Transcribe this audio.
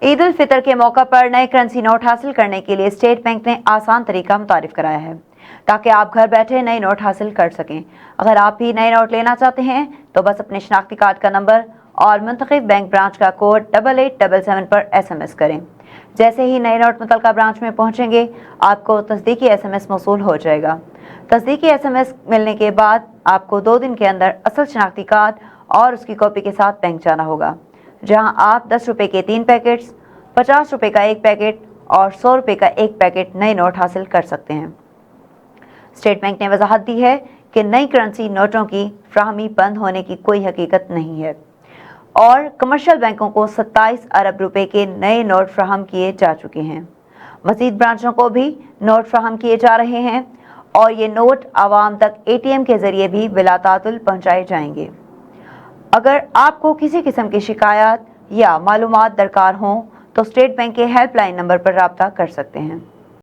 ईद उल फितर के मौका पर नए करेंसी नोट हासिल करने के लिए स्टेट बैंक ने आसान तरीका मुतारिफ कराया है ताकि आप घर बैठे नए नोट हासिल कर सकें। अगर आप भी नए नोट लेना चाहते हैं तो बस अपने शनाख्ती कार्ड का नंबर और मुंतखब बैंक ब्रांच का कोड 8877 पर SMS करें। जैसे ही नए नोट मुतलका ब्रांच में पहुंचेंगे, आपको तस्दीकी SMS मौसूल हो जाएगा। तस्दीकी SMS मिलने के बाद आपको 2 दिन के अंदर असल शनाख्ती कार्ड और उसकी कॉपी के साथ बैंक जाना होगा, जहां आप 10 रुपए के 3 पैकेट्स, 50 रुपए का 1 पैकेट और 100 रुपए का 1 पैकेट नए नोट हासिल कर सकते हैं। स्टेट बैंक ने वजाहत दी है कि नई करेंसी नोटों की फ्राहमी बंद होने की कोई हकीकत नहीं है और कमर्शियल बैंकों को 27 अरब रुपए के नए नोट फ्राहम किए जा चुके हैं। मजीद ब्रांचों को भी नोट फ्राहम किए जा रहे हैं और ये नोट आवाम तक ATM के जरिए भी बिलातातुल पहुंचाए जाएंगे। अगर आपको किसी किस्म की शिकायत या मालूमात दरकार हों तो स्टेट बैंक के हेल्पलाइन नंबर पर राब्ता कर सकते हैं।